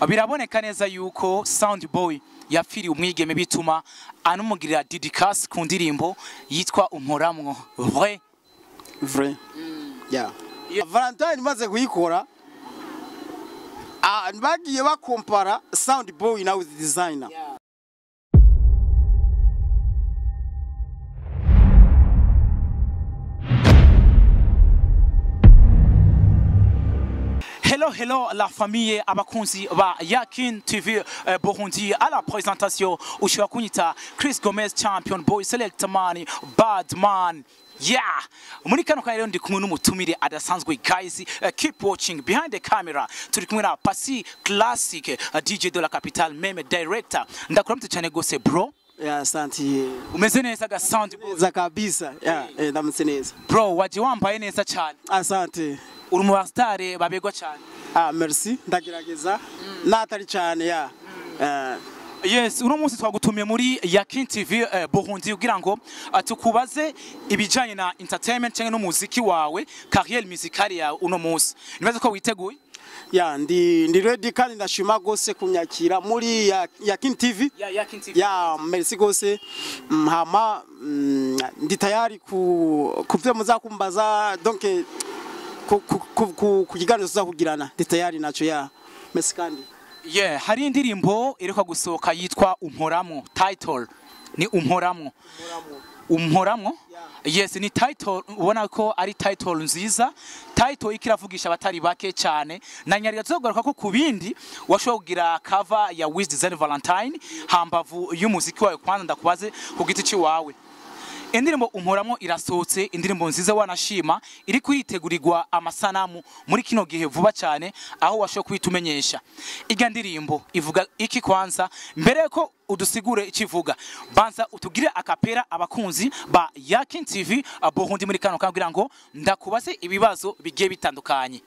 biraboneka neza yuko Sound Boy yapfiriye umwigeme bituma anumugirira dédicace ku ndirimbo yitwa Umporamwo. Vrai. Yeah. Valentine maze kuyikora bagiye bakompara Sound Boy na with designer. Hello la famille abakunzi ba Yakin TV Burundi à la présentation ushobora kunyita Chris Gomez champion boy select man bad man. Yeah, muri kano kanya rero ndi kumwe n'umutumire adasanzwe guys, keep watching behind the camera. Turi kumwe na Pasi Classic, DJ de la capitale, meme director. Ndakuramutse cyane gose bro. Yeah, asante. Umeze neza ga Sound Boy za kabisa. Yeah, ndamutse neza. Bro, waje wambaye neza cyane. Asante. Uri mu bastare babegwa cyane. Merci, ndagerageza. Natari cyane ya. Yes, uno munsi twagutumiye muri Yakin TV Burundi kugira ngo tukubaze ibijanye na entertainment cyangwa n'umuziki wawe, carrière musicale ya uno munsi. Nibaze ko witeguye? Ya, ndi ready kandi ndashima gose kunyakira muri Yakin TV. Ya Yakin TV. Ya, merci gose. Hama ndi tayari kuvyo muzakumbaza donc ku kiganiro tuzakugirana. Ndi tayari naco ya. Merci kandi. Yeah, hari indirimbo irekwa gusohoka yitwa Umporamwo. Title ni Umporamwo. Umporamwo? Yes, ni title ubona ko ari title nziza. Title ikiravugisha abatari bake cyane. Na nyari yazogaruka ko kubindi washobora kugira cover ya Wiz Design Valentine hambavu y'umuziki wawe kwanza ndakubaze ku giti ci wawe. Indirimbo Umporamwo irasohotse, indirimbo nziza wanashima iri kwitegurirwa amasanamu muri kino gihe vuba cyane aho washo kwitumenyesha. Iga ndirimbo ivuga iki kwanza mbere ko udusigure ikivuga. Banza utugire akapera abakunzi ba Yakin TV Burundi muri kano kugira ngo ndakubaze ibibazo bigiye bitandukanye.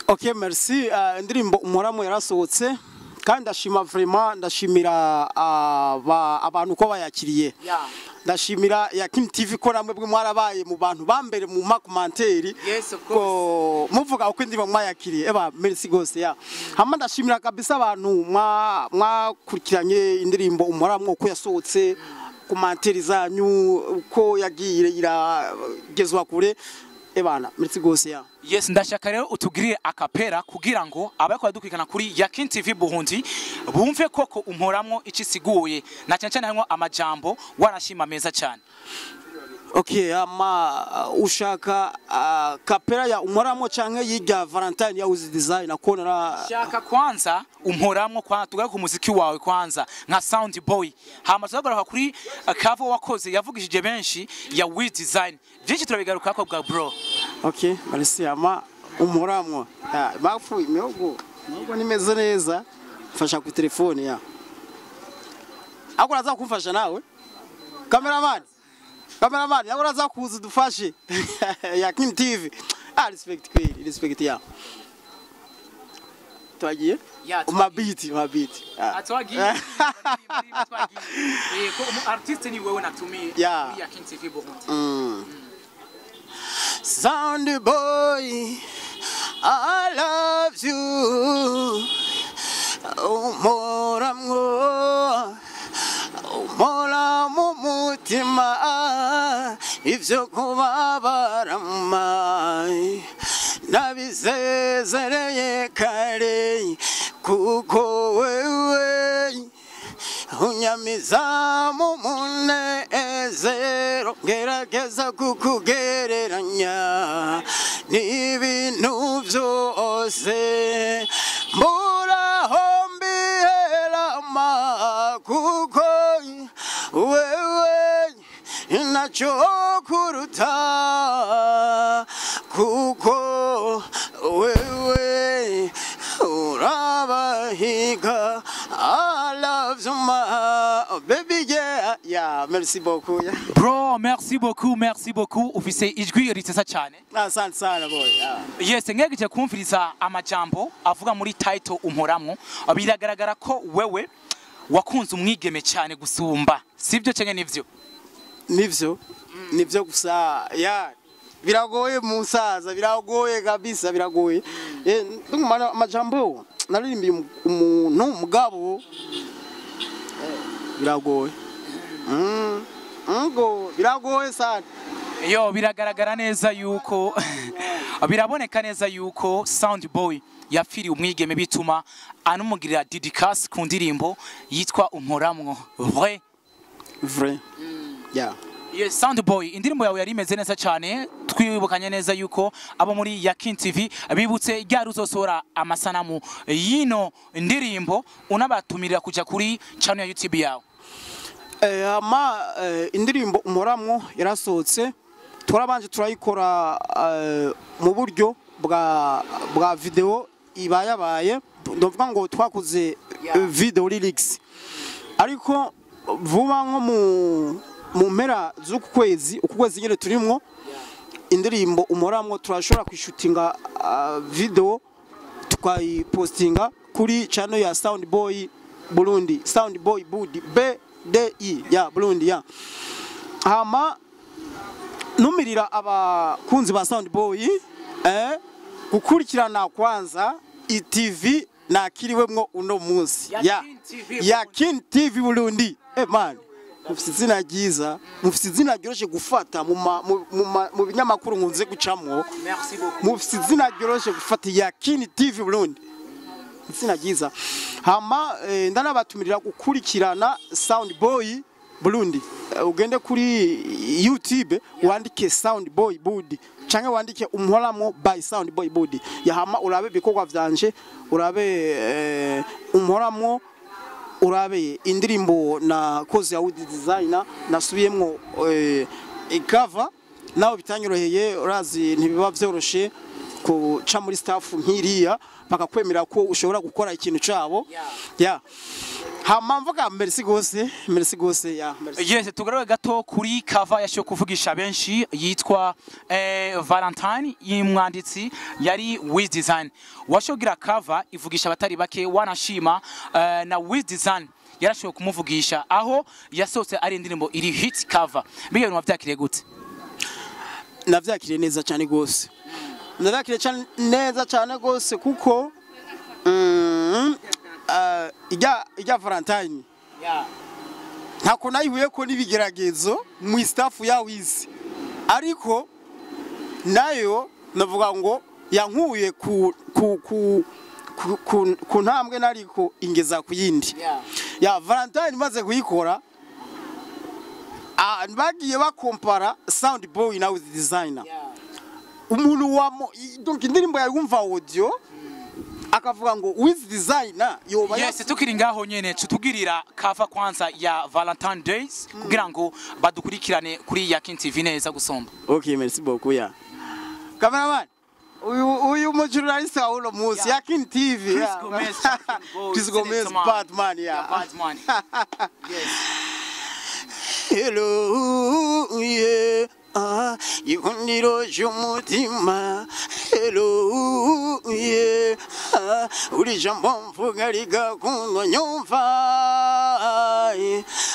Okay, merci. Indirimbo Umporamwo yarasohotse kandi ndashima vraiment ndashimira abantu ko bayakiriye. Ndashimira Yakin TV ko namwe bwe mwarabaye mu bantu bambere mu makomanteri. Yes, of course. Muvuga uko ndimo mwayakiriye. Merci gose ya. Hama ndashimira kabisa abantu mwakurikiranye indirimbo Umporamwo ko yasohotse, komanteri zanyu uko yagiye iragezwa kure. Merci gose ya. Yes, ndashaka rero utugirire akapera kugira ngo abako badukurikana kuri Yakin TV Burundi bumve koko Umporamwo icisiguye na cyane cyane harimo amajambo warashima meza cyane. Okay, ushaka kapera ya Umporamwo canke yiga Valentine ya Wiz Design akona shaka kwanza Umporamwo kwa tugaruka ku muziki wawe kwanza nka Sound Boy hama tugaruka kuri cover wakoze yavugishije benshi ya Wiz Design byinshi turabigaruka ko bwa bro. Okay, merci Umporamwo bafu imihogo nimeze neza fasha ku telefone ya ako naza kumfasha nawe cameraman yako naza kuza dufashe Yakin TV respect ya twagiye umabiti atwagiye ko artiste ni wewe natumiye muri Yakin TV Burundi. Sound Boy, I love you. Umporamwo mutima ivyo kubabarama nabizezereye kare kuko wewe unyamiza mu munezero gerageza kukugereranya n'ibintu vyose mburaho mbiherama kuko wewe nacho kuruta kuko wewe urabahiga. I love you my baby yeah merci beaucoup bro, merci beaucoup ufise ijwi ritesa cyane. Asante sana boy. Yes, ngegeje kumviriza amajambo avuga muri title Umporamwo biragaragara ko wewe wakunze umwigeme cyane gusumba sibyo cyane nivyo gusa ya biragoye musaza biragoye kabisa biragoye ndumva amajambo naririmbiye umuntu mugabo biragoye ngo biragoye sana. Yo biragaragara neza yuko biraboneka neza yuko Sound Boy yapfiriye umwigeme bituma anumugirira dédicace ku ndirimbo yitwa Umporamwo. Vrai. Yeah. Yes, Sound Boy, indirimbo yawe yari imeze neza cyane, twibukanye neza yuko abo muri Yakin TV bibutse ryari uzosora amasanamu yino ndirimbo unabatumira kuja kuri channel ya YouTube yawe. Indirimbo Umporamwo yarasohotse, turabanje turayikora mu buryo bwa video ibayabaye, ndavuga ngo twakoze video lyrics, ariko vuba nko mu mpera z'uku kwezi nyine turimwo, indirimbo Umporamwo turashobora kwishutinga video tukayipostinga kuri channel ya Sound Boy Burundi, Sound Boy Budi BDI ya Burundi ya. Hama numirira abakunzi ba Sound Boy gukurikirana kwanza ITV nakiriwemwo uno munsi ya Yakin TV Burundi. Man, mufite izina ryiza, mufite izina ryoroshe gufata mu binyamakuru nkunze gucamwo. Merci beaucoup. Mufite izina ryoroshe gufata Yakin TV Burundi. Izina ryiza. Hama ndanabatumirira gukurikirana Sound Boy Burundi. Ugende kuri YouTube wandike Sound Boy Budi, canke wandike Umporamwo by Sound Boy Budi. Yahama urabe bikorwa vyanje, urabe Umporamwo, urabe indirimbo na kozi ya audio designer Nasubiyemwo cover. Naho bitanyoroheye, urazi ntibiba vyoroshe kuca muri staff nkiriya bakakwemera ko ushobora gukora ikintu cabo. Yeah. Hama mvuga merci gose ya merci. Yes, tugaruke gato kuri cover yashoye kuvugisha benshi yitwa Valentine y'umwanditsi yari Wiz Design. Washogira cover ivugisha abatari bake, wanashima na Wiz Design yarashoye kumuvugisha aho yasohotse ari indirimbo iri hit cover. Biye no wavyakiriye gute? Navyakiriye neza cyane gose. Navyakiriye neza cyane gose kuko ijya Valentine ntako nayihuye ko nibigeragezo mu staff ya Wiz, ariko nayo navuga ngo yankuye ku ntambwe nariko ingeza ku yindi. Ya Valentine maze kuyikora bagiye bakompara Sound Boy na Wiz Designer. Umuntu donc indirimbo yumva audio akavuga ngo Wiz Designer yoba. Yes, tukiri ngaho nyene tutugirira cover kwanza ya Valentine Days kugira ngo badukurikirane kuri Yakin TV neza gusomba. Okay, merci beaucoup ya. Cameraman, uyu journalist wa uno munsi Yakin TV ya. Chris Gomez Batman ya. Batman. Yes. Hello, yeah. Ihuniro ry'umutima. Hello, yeah. Uri jambo mvuga rigakundwa nyumva.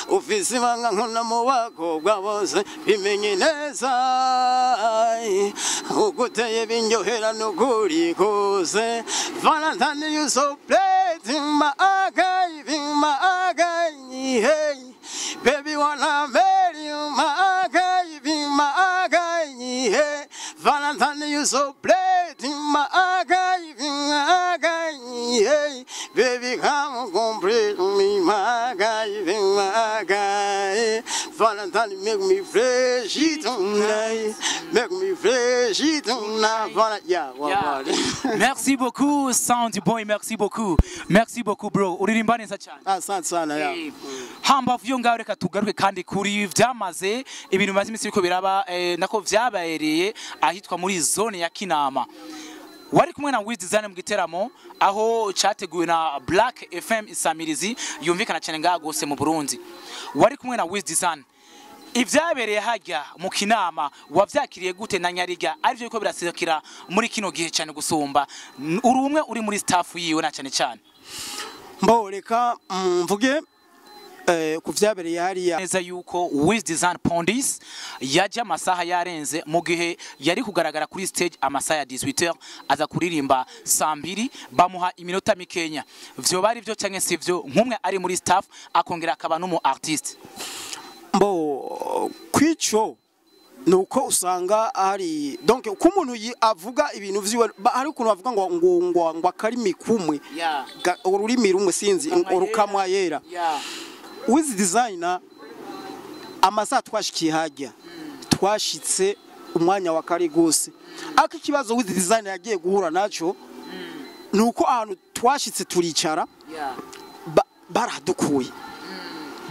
Ufise ibanga nkunda mu bakobwa bose bimenye neza. Uguteye binyohera n'ukuri kose. Valentine, you so bright in my eye, hey. Baby, wanna marry you, my eye, hey. Valentine, you so bright in my eye, hey. Baby, come complete me, my eye. Valentine, make me fresh tonight, make me fresh tonight. Yeah. Merci beaucoup Sound Boy, merci beaucoup bro, uririmba neza cyane. Asante sana ya. Hamba vyo ngaho reka tugaruke kandi kuri vyamaze ibintu maze iminsi biko biraba nako vyabayereye ahitwa muri zone ya Kinama. Wari kumwe na Wiz Design mu giteramo aho cyateguwe na Black FM Isamirizi yumvikana cyane ngaho gose mu Burundi. Wari kumwe na Wiz Design. Ivyabereye hajya mu Kinama wavyakiriye gute na Nyariga arivyo biko birasikira muri kino gihe cyane gusumba uri umwe uri muri staff yiwe na cyane. Mbo reka mvuge kuvyabereye hariya neza yuko Wiz Design Pondis yaje amasaha yarenze mu gihe yari kugaragara kuri stage amasaha ya 18h aza kuririmba saa 2 bamuha iminota mikenya vyo bari byo canke sivyo nkumwe ari muri staff akongera akaba n'umu artiste mbo kwico nuko usanga ari donc uko umuntu avuga ibintu vyiwe hari ukuntu bavuga ngo akarimi kumwe ururimi rumwe sinzi urukamwa yera Wiz Designer amasaha twashikiye hajya twashitse umwanya wa kare gose ariko ikibazo Wiz Designer yagiye guhura naco nuko ahantu twashitse turicara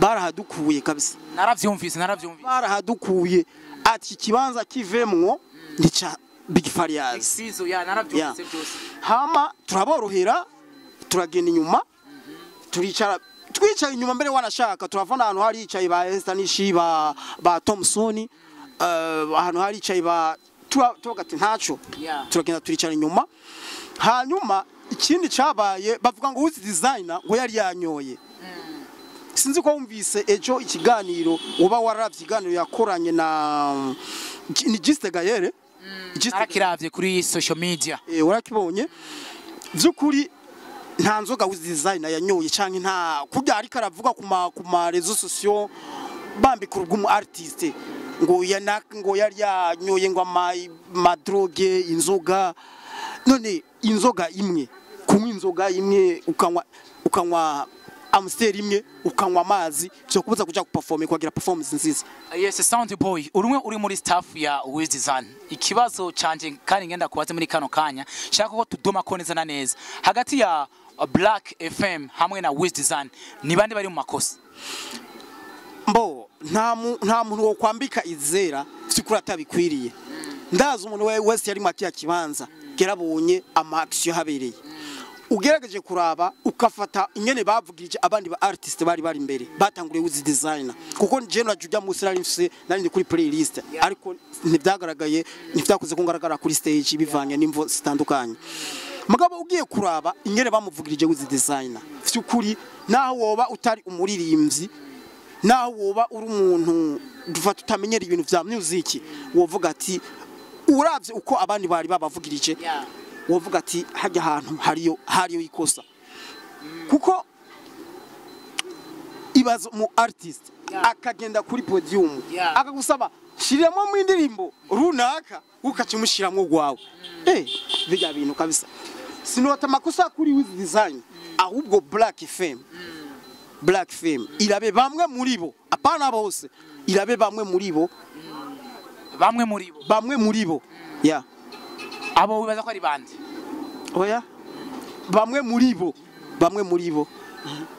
barahadukuye kabisa naravyumvise barahadukuye ati kibanza kivemwo nica Big Farias naravyumvise byose hama turaborohera turagenda inyuma turicara twicaye inyuma mbere wanashaka turavana ahantu hari icaye ba Esther Nishi ba Thompson ahantu hari icaye ba tugati ntaco turagenda turicara inyuma hanyuma ikindi cabaye bavuga ngo Wiz Designer ngo yari yanyoye sinzi ko wumvise ejo ikiganiro uba wararavye ikiganiro yakoranye na ni Juste Gayere narakiravye kuri social media urakibonye vyukuri nta nzoga Wiz Designer yanyoye canke nta kurya ariko aravuga ku ma réseaux sociaux bambika urugumu artiste ngo yari yanyoye ngo ama drogue inzoga none inzoga imwe kunywa inzoga imwe ukanywa Amstel imwe ukanywa amazi cyo kubuza kuja guperform kwagira performance nziza. Yes, Sound Boy urumwe uri muri staff ya Wiz Design. Ikibazo canje kandi ngenda kubaza muri kano kanya shaka ko tudoma ko neza na neza hagati ya Black FM hamwe na Wiz Design ni bande bari mu makosa mbo nta muntu wo kwambika izera sikura atabikwiriye ndaza umuntu wese yari makiya kibanza gerabonye ama action habereye ugerageje kuraba ukafata inyene bavugirije abandi ba artiste bari imbere batanguriye Wiz Designer kuko je najujya mu sirari mfise nari kuri playlist ariko ntibyagaragaye ntibyakuze kungaragara kuri stage bivanye n'imvo zitandukanye mugabo ugiye kuraba inyene bamuvugirije Wiz Designer vyukuri naho woba utari umuririmbyi naho woba uri umuntu dufata utamenyera ibintu vya music wovuga ati uravye uko abandi bari babavugirije wovuga ati hajya ahantu hariyo ikosa kuko ibazo mu artist akagenda kuri podium akagusaba shiramo mu indirimbo runaka ukacimushiramwo gwawe bijya bintu kabisa sinota makosa kuri Wiz Design ahubwo Black FM irabe bamwe muri bo apana bose irabe bamwe muri bo abo wibaza ko ari bande oya bamwe muri bo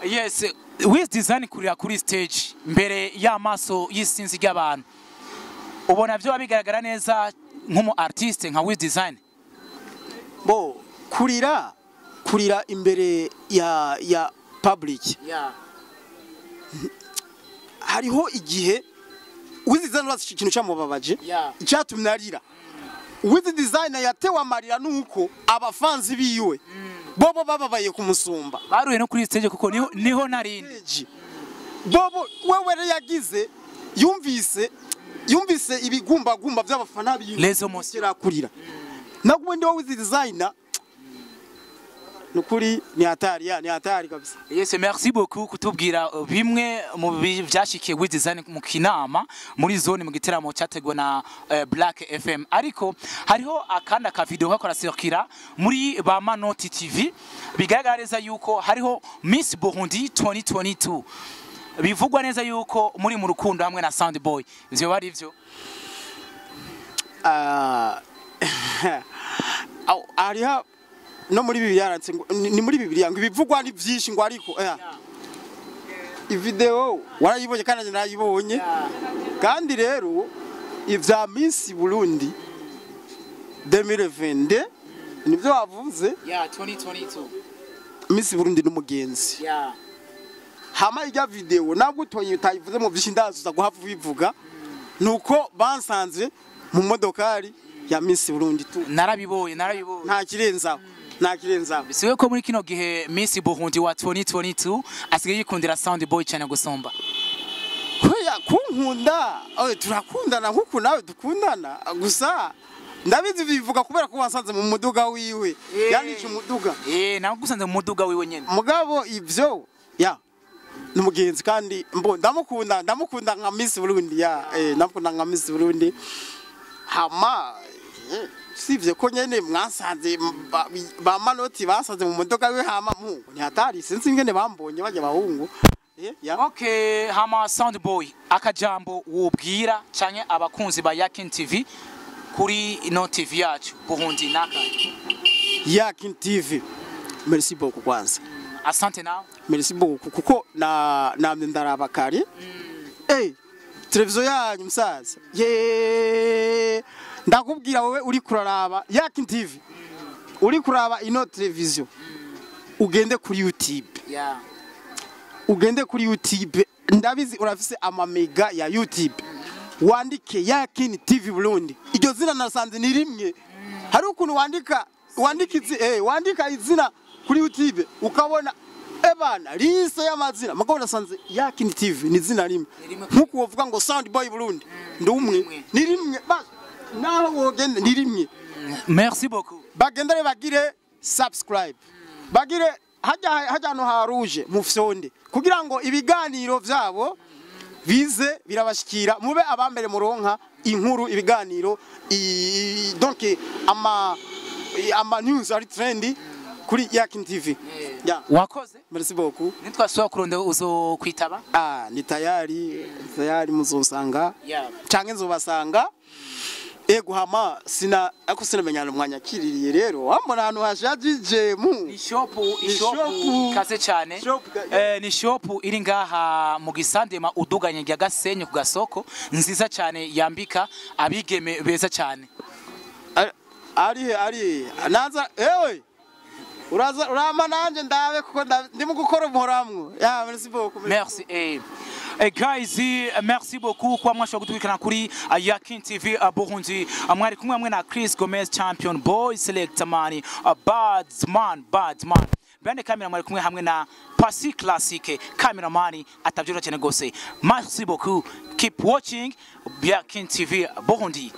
yes Wiz Design kurira kuri stage mbere y'amaso y'isinzi ry'abantu ubona byo bigaragara neza nk'umu artiste nka Wiz Design bo kurira imbere ya public hariho igihe Wiz Design wasi ikintu cyamubabaje cyatumye arira Wiz Designer yatewe amarira nuko abafanzi biwe bobo bababaye kumusumba baruye no kuri stage kuko niho narindi bobo wewe yagize yumvise ibigumbagumba by'abafana biwe kurira nagwe ndi Wiz Designer nukuri ni hatari kabisa. Yes, merci beaucoup kutubwira bimwe mu byashikiye Wiz Design mu kinama muri zone mu giteramo cyategwa na Black FM ariko hariho akanda ka video kakora circuira muri ba Manoti TV bigaragara neza yuko hariho Miss Burundi 2022 bivugwa neza yuko muri mu rukundo hamwe na Sound Boy ivyo bari ivyo ariha no muri Bibiliya yarantse ni muri Bibiliya ngo ibivugwa ni byinshi ngo ariko ivideo warayibonye kandi narayibonye kandi rero ivya Miss Burundi 2022 nivyo wavuze 2022 Miss Burundi n'umugenzi hama ijya video nabwo utonye utayivuze mu byinshi ndazuza guhavu bivuga nuko bansanze mu modokari ya Miss Burundi tu narabibonye nta kirenzaho nakirenza siwe ko muri kino gihe Miss Burundi wa 2022 asigaye yikundira Sound Boy cyane gusomba Oya kunkunda turakundana nkuko nawe dukundana gusa ndabizi bivuga kubera ko wasanze mu muduga wiwe yani cyo muduga nawe gusanze mu muduga wiwe nyene mugabo ivyo ya numugenzi kandi mbo ndamukunda nka Miss Burundi ndamukunda nka Miss Burundi hama sivye ko nyene mwasanze ba manoti basanze mu muduga wiwe hama mu ntihatari sinzi ingene bambonye bajya bahungu Okay, hama Sound Boy akajambo wubwira canke abakunzi ba Yakin TV kuri ino TV yacu Burundi naka Yakin TV. Merci beaucoup kwanza. Asante nawe. Merci beaucoup kuko namwe ndaraba kare. Televiziyo yanyu msaza. Ndakubwira wowe uri kuraraba Yakin TV. Uri kuraba ino televiziyo. Ugende kuri YouTube. Ugende kuri YouTube. Ndabizi urafise amamega ya YouTube. Wandike Yakin TV Burundi. Iryo zina nasanze ni rimwe. Hari ukuntu wandika izina kuri YouTube ukabona ebana lise y'amazina mugabo nasanze Yakin TV ni zina rimwe. Nkuko wovuga ngo Sound Boy Burundi ndumwe ni rimwe naho wogende ni rimwe. Merci beaucoup. Bagendere bagire subscribe. Bagire hajya no haruje mu fyonde kugira ngo ibiganiro vyabo bize birabashikira mube abambere muronka inkuru ibiganiro donc ama news ari trendy kuri Yakin TV. Wakoze. Merci beaucoup. Nitwasubira kuronda uzo kwitaba? Ni tayari muzosanga. Canke nzobasanga. Ego hama ako sinamenyana umwanya kiririye rero wambona ahantu hashajije mu ni shop kaze cyane ni shop iri ngaha mu gisandema uduganye rya Gasenyi ku gasoko nziza cyane yambika abigeme beza cyane ari naza uraza urama nanje ndabe kuko ndimo gukora umuhoramwo merci beaucoup merci guys, merci beaucoup kwa mwasho gutwikana kuri Yakin TV Burundi amwari kumwe hamwe na Chris Gomez champion boy select mani badman bande kamera mwari kumwe hamwe na Pasi Classic cameraman atabyura cyane gose merci beaucoup keep watching Yakin TV Burundi.